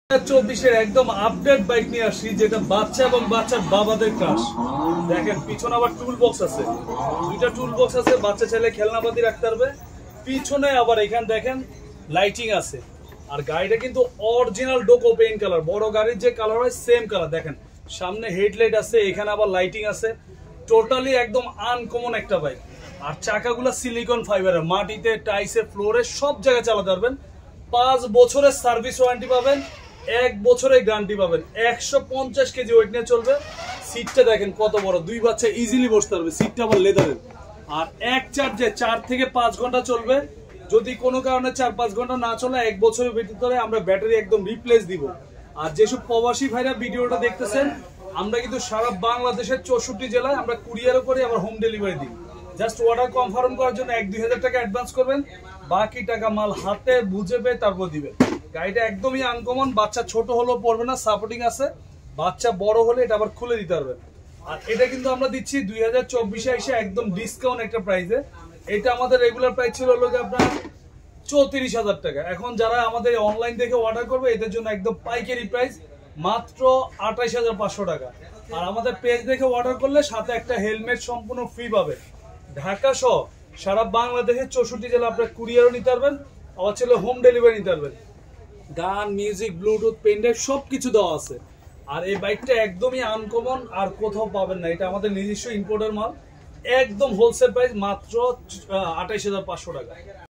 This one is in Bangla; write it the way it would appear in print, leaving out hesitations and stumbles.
2024 একদম আপডেট বাইক নিয়ে আসি, যেটা বাচ্চা এবং বাচ্চার বাবাদের ক্রাশ। দেখেন পিছনে আবার টুল বক্স আছে, দুইটা টুল বক্স আছে, বাচ্চা ছেলে খেলনাপাতি রাখতে পারবে। পিছনে আবার এখানে দেখেন লাইটিং আছে, আর গাড়িটা কিন্তু অরিজিনাল ডোকো পেইন্ট কালার, বড় গাড়ির যে কালার হয় সেম কালার। দেখেন সামনে হেডলাইট আছে, এখানে আবার লাইটিং আছে, টোটালি একদম আনকমন একটা বাইক। আর চাকাগুলো সিলিকন ফাইবারের, মাটিতে টাইসে ফ্লোরে সব জায়গায় চালাতে পারবেন। 5 বছরের সার্ভিস ওয়ারেন্টি পাবেন, 1 বছরের গ্যারান্টি পাবেন। 150 কেজি ওয়েট নিয়ে চলবে। সিটটা দেখেন কত বড়, 2 বাচ্চা ইজিলি বসতে পারবে। সিটটা আবার লেদারের, আর এক চার্জে 4 থেকে 5 ঘন্টা চলবে। যদি কোনো কারণে 4-5 ঘন্টা না চলে, 1 বছরের ভিতরে আমরা ব্যাটারি একদম রিপ্লেস দিব। আর যেসব প্রবাসী ভাইরা ভিডিওটা দেখতেছেন, আমরা কিন্তু সারা বাংলাদেশের 64 জেলায় আমরা কুরিয়ারও করি, আবার হোম ডেলিভারি দিই। জাস্ট অর্ডার কনফার্ম করার জন্য 1-2 হাজার টাকা অ্যাডভান্স করবেন, বাকি টাকা মাল হাতে বুঝে পেয়ে তারপর দিবেন। গাড়িটা একদমই আনকমন, বাচ্চা ছোট হলেও পড়বে না, সাপোর্টিং আছে। বাচ্চা বড় হলে এটা আবার খুলে দিতে পারবেন। আর এটা কিন্তু আমরা দিচ্ছি 2024-এ এসে একদম ডিসকাউন্ট একটা প্রাইসে। এটা আমাদের রেগুলার প্রাইস ছিল হলো আপনার 34,000 টাকা। এখন যারা আমাদের অনলাইন দেখে অর্ডার করবে, এদের জন্য একদম পাইকারি প্রাইস মাত্র 28,500 টাকা। আর আমাদের পেজ দেখে অর্ডার করলে সাথে একটা হেলমেট সম্পূর্ণ ফ্রি পাবে। ঢাকা সহ সারা বাংলাদেশে 64 জেলা আপনার কুরিয়ারও নিতে পারবেন, আবার ছিল হোম ডেলিভারি নিতে পারবেন। গান, মিউজিক, ব্লুটুথ, পেনড্রাইভ সবকিছু দেওয়া আছে। আর এই বাইকটা একদমই আনকমন, আর কোথাও পাবেন না। এটা আমাদের নিজস্ব ইম্পোর্টার মাল, একদম হোলসেল প্রাইস মাত্র 28,500 টাকা।